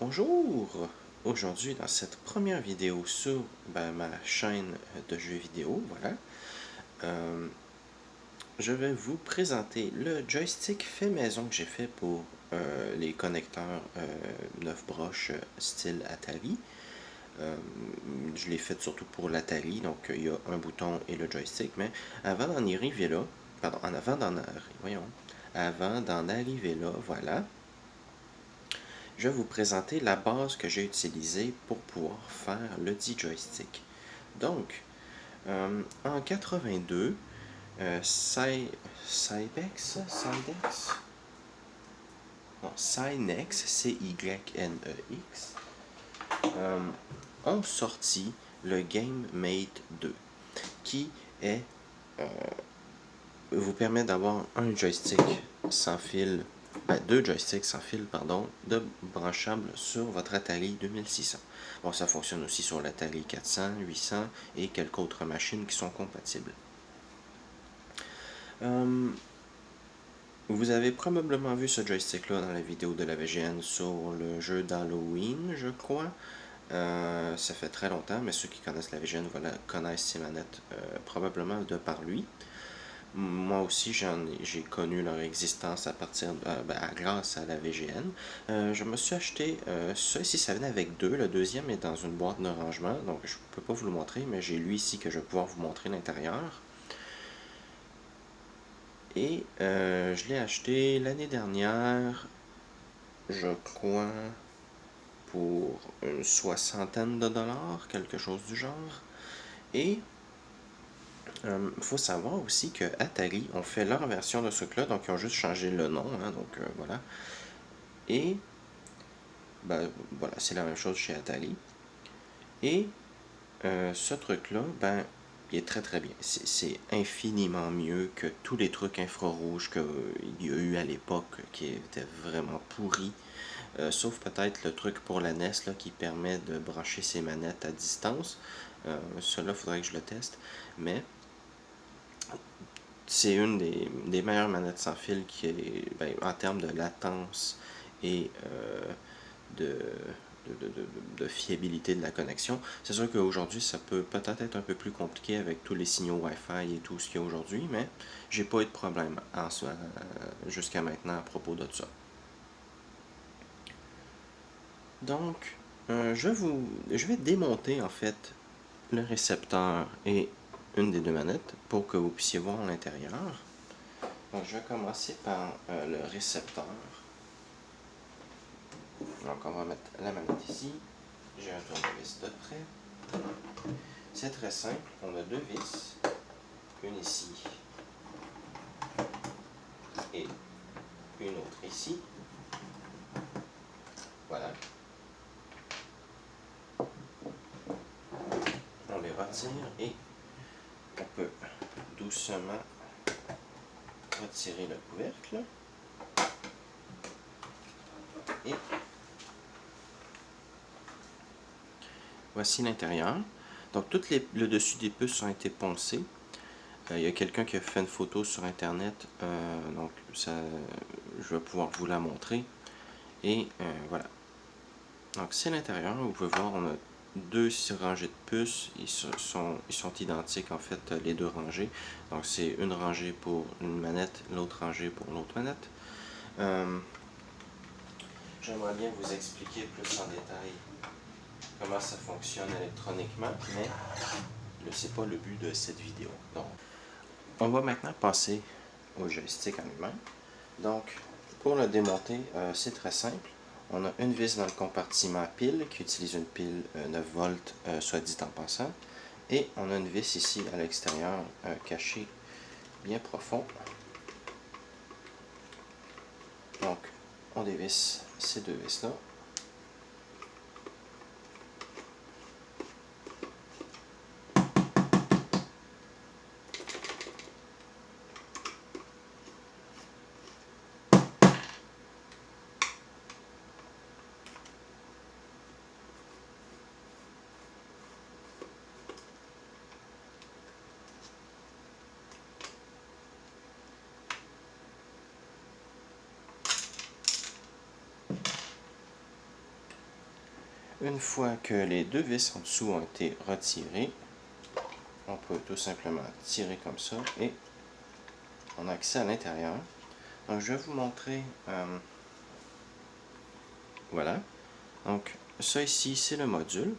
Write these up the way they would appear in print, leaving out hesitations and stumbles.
Bonjour! Aujourd'hui, dans cette première vidéo sur ma chaîne de jeux vidéo, voilà, euh, je vais vous présenter le joystick fait maison que j'ai fait pour les connecteurs 9 broches style Atari. Je l'ai fait surtout pour l'Atari, donc il y a un bouton et le joystick, mais avant d'en arriver là, pardon, avant d'en arriver là, voilà, je vais vous présenter la base que j'ai utilisée pour pouvoir faire le dit joystick. Donc, en 82, Cybex, Cynex, C-Y-N-E-X, ont sorti le Game Mate 2, qui est, vous permet d'avoir un joystick sans fil, deux joysticks sans fil, pardon, de branchables sur votre Atari 2600. Bon, ça fonctionne aussi sur l'Atari 400, 800 et quelques autres machines qui sont compatibles. Vous avez probablement vu ce joystick-là dans la vidéo de la VGN sur le jeu d'Halloween, je crois. Ça fait très longtemps, mais ceux qui connaissent la VGN connaissent ces manettes probablement de par lui. Moi aussi, j'ai connu leur existence grâce à la VGN. Je me suis acheté ça ici, ça venait avec deux. Le deuxième est dans une boîte de rangement, donc je ne peux pas vous le montrer, mais j'ai lui ici que je vais pouvoir vous montrer l'intérieur. Et je l'ai acheté l'année dernière, je crois, pour une soixantaine de dollars, quelque chose du genre. Et il faut savoir aussi que Atari ont fait leur version de ce truc-là, donc ils ont juste changé le nom, hein, donc voilà. Et voilà, c'est la même chose chez Atari. Et ce truc-là, il est très très bien. C'est infiniment mieux que tous les trucs infrarouges qu'il y a eu à l'époque qui étaient vraiment pourris. Sauf peut-être le truc pour la NES là, qui permet de brancher ses manettes à distance. Cela, il faudrait que je le teste. Mais c'est une des meilleures manettes sans fil qui est, en termes de latence et de, de fiabilité de la connexion. C'est sûr qu'aujourd'hui, ça peut peut-être être un peu plus compliqué avec tous les signaux Wi-Fi et tout ce qu'il y a aujourd'hui, mais j'ai pas eu de problème jusqu'à maintenant à propos de ça. Donc, je vais démonter en fait le récepteur et une des deux manettes pour que vous puissiez voir l'intérieur. Donc, je vais commencer par le récepteur. Donc, on va mettre la manette ici. J'ai un tournevis de près. C'est très simple. On a deux vis. Une ici et une autre ici. Voilà. On les retire et on peut doucement retirer le couvercle. Et voici l'intérieur. Donc, le dessus des puces ont été poncés. Il y a quelqu'un qui a fait une photo sur internet, donc je vais pouvoir vous la montrer. Et voilà. Donc c'est l'intérieur, vous pouvez voir, on a deux rangées de puces, ils sont identiques en fait les deux rangées. Donc c'est une rangée pour une manette, l'autre rangée pour l'autre manette. J'aimerais bien vous expliquer plus en détail comment ça fonctionne électroniquement, mais ce n'est pas le but de cette vidéo. Donc, on va maintenant passer au joystick en lui-même. Donc, pour le démonter, c'est très simple. On a une vis dans le compartiment pile qui utilise une pile 9 volts, soit dit en passant. Et on a une vis ici à l'extérieur, cachée bien profond. Donc, on dévisse ces deux vis-là. une fois que les deux vis en dessous ont été retirées, on peut tout simplement tirer comme ça et on a accès à l'intérieur. Donc je vais vous montrer, voilà. Donc ça ici, c'est le module.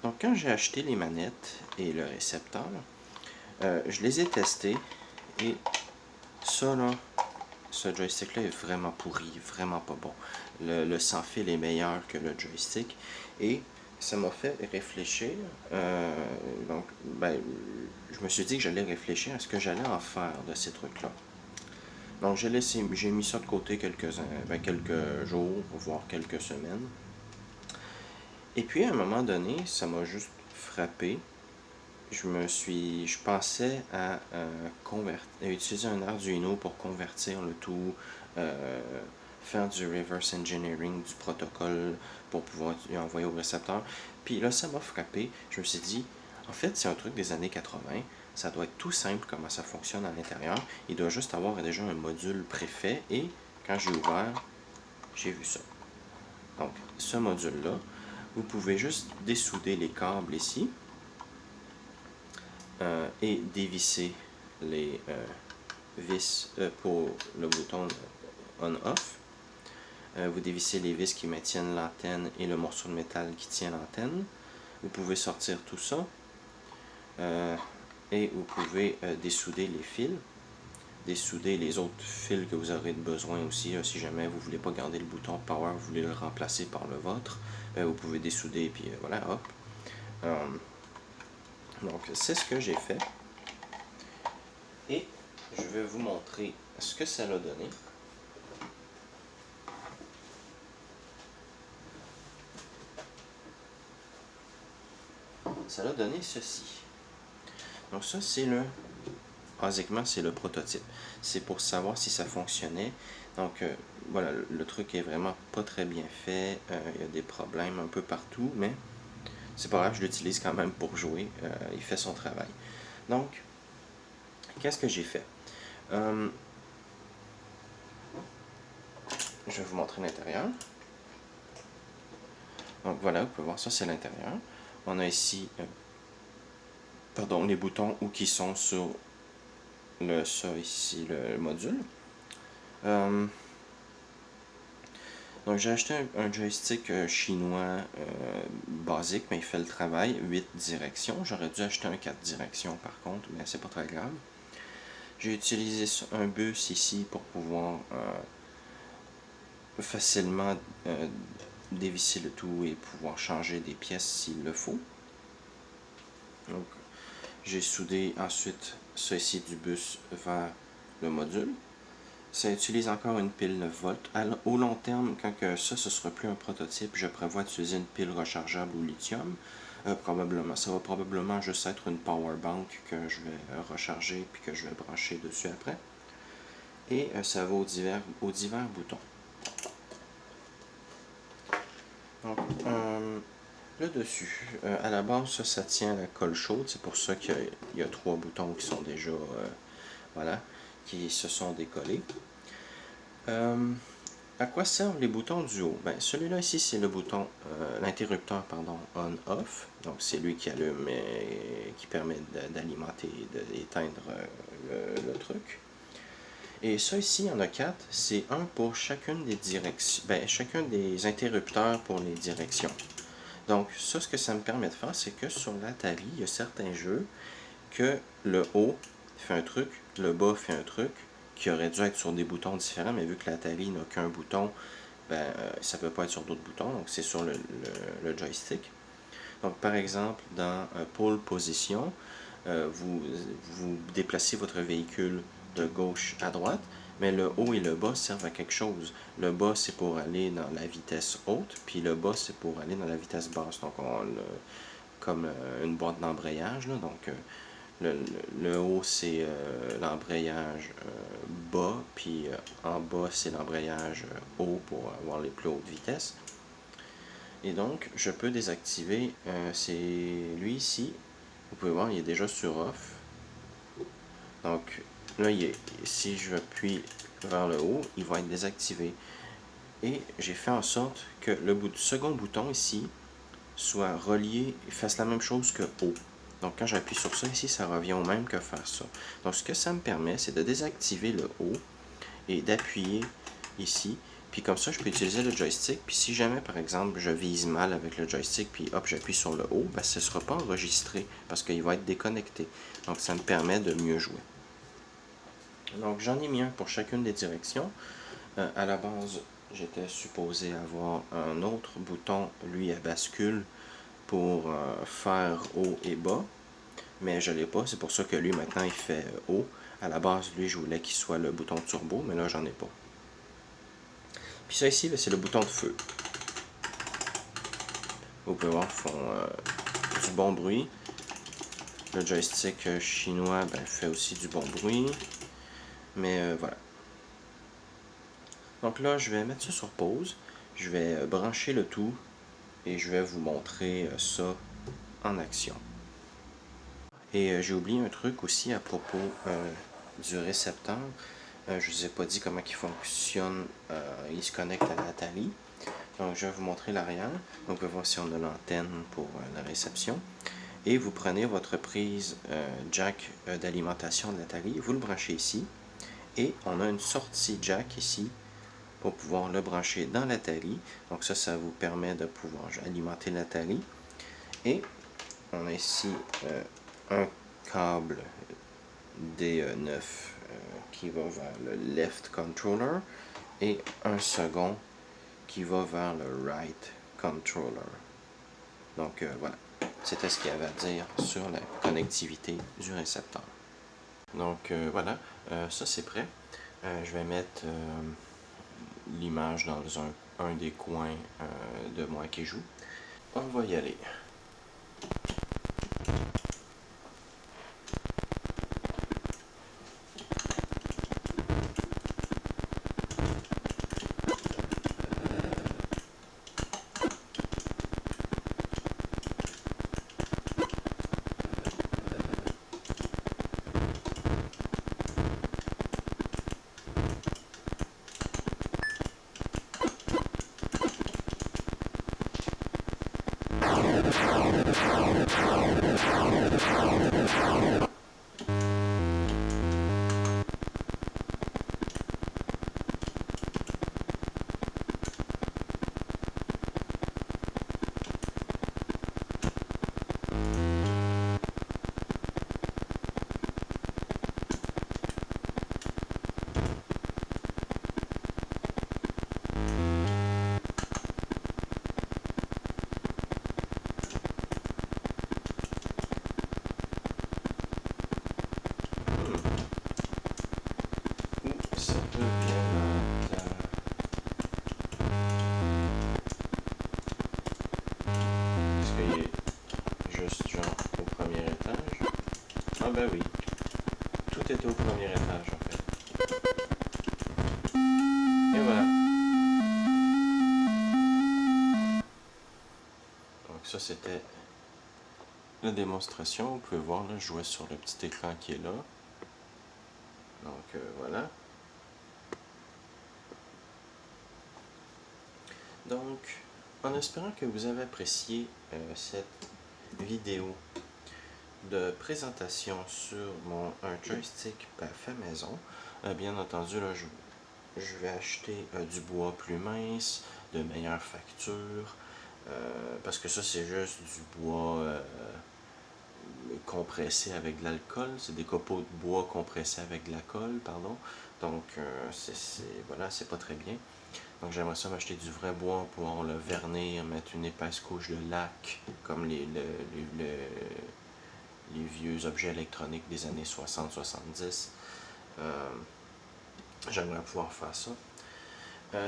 Donc quand j'ai acheté les manettes et le récepteur, je les ai testés et ça là, ce joystick là est vraiment pourri, vraiment pas bon. Le sans fil est meilleur que le joystick et ça m'a fait réfléchir. Donc ben, je me suis dit que j'allais réfléchir à ce que j'allais en faire de ces trucs là. Donc j'ai mis ça de côté quelques jours, voire quelques semaines. Et puis à un moment donné, ça m'a juste frappé. Je pensais à utiliser un Arduino pour convertir le tout, faire du reverse engineering du protocole pour pouvoir envoyer au récepteur. Puis là, ça m'a frappé. Je me suis dit, en fait, c'est un truc des années 80. Ça doit être tout simple comment ça fonctionne à l'intérieur. Il doit juste avoir déjà un module préfet. Et quand j'ai ouvert, j'ai vu ça. Donc, ce module-là, vous pouvez juste dessouder les câbles ici et dévisser les vis pour le bouton on-off. Vous dévissez les vis qui maintiennent l'antenne et le morceau de métal qui tient l'antenne. Vous pouvez sortir tout ça et vous pouvez dessouder les fils, dessouder les autres fils que vous aurez besoin aussi. Si jamais vous ne voulez pas garder le bouton power, vous voulez le remplacer par le vôtre, vous pouvez dessouder et puis voilà, hop. Donc c'est ce que j'ai fait et je vais vous montrer ce que ça a donné. Ça a donné ceci. Donc ça c'est basiquement c'est le prototype. C'est pour savoir si ça fonctionnait. Donc voilà, le truc est vraiment pas très bien fait. Il y a des problèmes un peu partout, mais c'est pas grave, je l'utilise quand même pour jouer. Il fait son travail. Donc, qu'est-ce que j'ai fait? Je vais vous montrer l'intérieur. Donc voilà, vous pouvez voir ça, c'est l'intérieur. On a ici, les boutons qui sont sur ça ici, le module. Donc j'ai acheté un joystick chinois basique, mais il fait le travail, 8 directions. J'aurais dû acheter un 4 directions par contre, mais c'est pas très grave. J'ai utilisé un bus ici pour pouvoir facilement dévisser le tout et pouvoir changer des pièces s'il le faut. Donc j'ai soudé ensuite ça ici du bus vers le module. Ça utilise encore une pile 9 volts. Au long terme, quand ce sera plus un prototype, je prévois d'utiliser une pile rechargeable au lithium. Probablement, ça va probablement juste être une power bank que je vais recharger puis que je vais brancher dessus après. Et ça va aux divers boutons. Donc, le dessus, à la base, ça tient à la colle chaude. C'est pour ça qu'il y a 3 boutons qui sont déjà, voilà, qui se sont décollés. À quoi servent les boutons du haut? Ben, celui-là ici, c'est le bouton, l'interrupteur, pardon, on-off. Donc, c'est lui qui allume et qui permet d'alimenter et d'éteindre le truc. Et ça ici, il y en a 4. C'est un pour chacune des directions, chacun des interrupteurs pour les directions. Donc, ça, ce que ça me permet de faire, c'est que sur l'Atari, il y a certains jeux que le haut fait un truc, le bas fait un truc, qui aurait dû être sur des boutons différents, mais vu que l'Atari n'a qu'un bouton, ça ne peut pas être sur d'autres boutons, donc c'est sur le joystick. Donc, par exemple, dans Pole Position, vous déplacez votre véhicule de gauche à droite, mais le haut et le bas servent à quelque chose. Le bas, c'est pour aller dans la vitesse haute, puis le bas, c'est pour aller dans la vitesse basse. Donc, comme une boîte d'embrayage. Donc, le haut, c'est l'embrayage bas, puis en bas, c'est l'embrayage haut pour avoir les plus hautes vitesses. Et donc, je peux désactiver, c'est lui ici. Vous pouvez voir, il est déjà sur off. Donc, là, si je appuie vers le haut, il va être désactivé. Et j'ai fait en sorte que le second bouton ici soit relié, fasse la même chose que haut. Donc quand j'appuie sur ça ici, ça revient au même que faire ça. Donc ce que ça me permet, c'est de désactiver le haut et d'appuyer ici. Puis comme ça, je peux utiliser le joystick. Puis si jamais, par exemple, je vise mal avec le joystick, puis hop, j'appuie sur le haut, ben, ce ne sera pas enregistré parce qu'il va être déconnecté. Donc ça me permet de mieux jouer. Donc j'en ai mis un pour chacune des directions. À la base, j'étais supposé avoir un autre bouton, lui, à bascule pour faire haut et bas. Mais je ne l'ai pas, c'est pour ça que lui, maintenant, il fait haut. À la base, lui, je voulais qu'il soit le bouton turbo, mais là, j'en ai pas. Puis ça ici, c'est le bouton de feu. Vous pouvez voir, ils font du bon bruit. Le joystick chinois fait aussi du bon bruit. Mais voilà. Donc là, je vais mettre ça sur pause. Je vais brancher le tout et je vais vous montrer ça en action. Et j'ai oublié un truc aussi à propos du récepteur. Je ne vous ai pas dit comment il fonctionne. Il se connecte à l'Atari. Donc je vais vous montrer l'arrière. Donc on peut voir si on a l'antenne pour la réception. Et vous prenez votre prise jack d'alimentation de l'Atari, vous le branchez ici. Et on a une sortie jack ici pour pouvoir le brancher dans l'Atari. Donc ça vous permet de pouvoir alimenter l'Atari. Et on a ici un câble D9 qui va vers le left controller et un second qui va vers le right controller. Donc voilà, c'était ce qu'il y avait à dire sur la connectivité du récepteur. Donc voilà, ça c'est prêt. Je vais mettre l'image dans un des coins de moi qui joue. On va y aller. Ça peut bien être, est-ce qu'il est juste genre au premier étage? Ah ben oui, tout était au premier étage en fait. Et voilà. Donc ça c'était la démonstration. Vous pouvez voir là, je jouais sur le petit écran qui est là. Donc voilà. Donc, en espérant que vous avez apprécié cette vidéo de présentation sur un joystick fait maison, bien entendu, là, je vais acheter du bois plus mince, de meilleure facture, parce que ça c'est juste du bois compressé avec de l'alcool, c'est des copeaux de bois compressés avec de la colle, pardon, donc voilà, c'est pas très bien. Donc j'aimerais ça m'acheter du vrai bois pour le vernir, mettre une épaisse couche de lac, comme les vieux objets électroniques des années 60-70. J'aimerais pouvoir faire ça.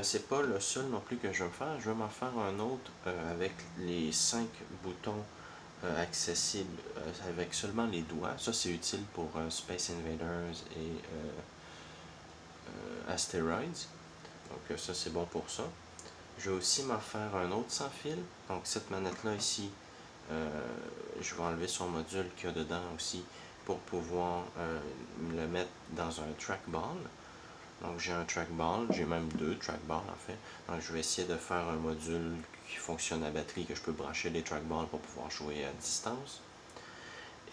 C'est pas le seul non plus que je vais me faire. Je vais m'en faire un autre avec les 5 boutons accessibles avec seulement les doigts. Ça c'est utile pour Space Invaders et Asteroids. Donc ça c'est bon pour ça. Je vais aussi m'en faire un autre sans fil. Donc cette manette là ici, je vais enlever son module qu'il y a dedans aussi pour pouvoir le mettre dans un trackball. Donc j'ai un trackball, j'ai même deux trackballs en fait. Donc je vais essayer de faire un module qui fonctionne à batterie, que je peux brancher les trackballs pour pouvoir jouer à distance.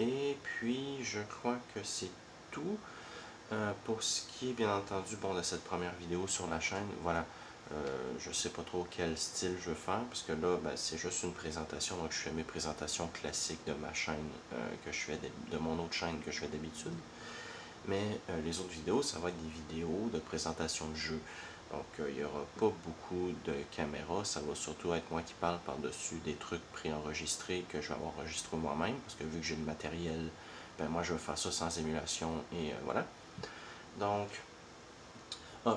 Et puis je crois que c'est tout. Pour ce qui est bien entendu de cette première vidéo sur la chaîne, voilà, je sais pas trop quel style je veux faire, parce que là, c'est juste une présentation, donc je fais mes présentations classiques de ma chaîne, que je fais de mon autre chaîne que je fais d'habitude. Mais les autres vidéos, ça va être des vidéos de présentation de jeux. Donc il n'y aura pas beaucoup de caméras, ça va surtout être moi qui parle par-dessus des trucs préenregistrés que je vais avoir enregistré moi-même, parce que vu que j'ai le matériel, moi je vais faire ça sans émulation et voilà. Donc,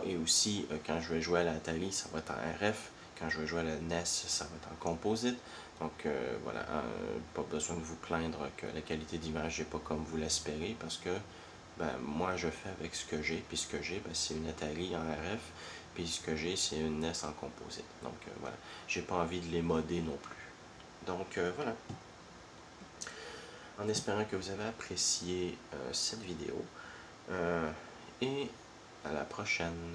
et aussi, quand je vais jouer à la Atari, ça va être en RF. Quand je vais jouer à la NES, ça va être en composite. Donc voilà, pas besoin de vous plaindre que la qualité d'image n'est pas comme vous l'espérez, parce que moi je fais avec ce que j'ai, puis ce que j'ai, c'est une Atari en RF, puis ce que j'ai, c'est une NES en composite. Donc voilà, j'ai pas envie de les modder non plus. Donc voilà, en espérant que vous avez apprécié cette vidéo, et à la prochaine.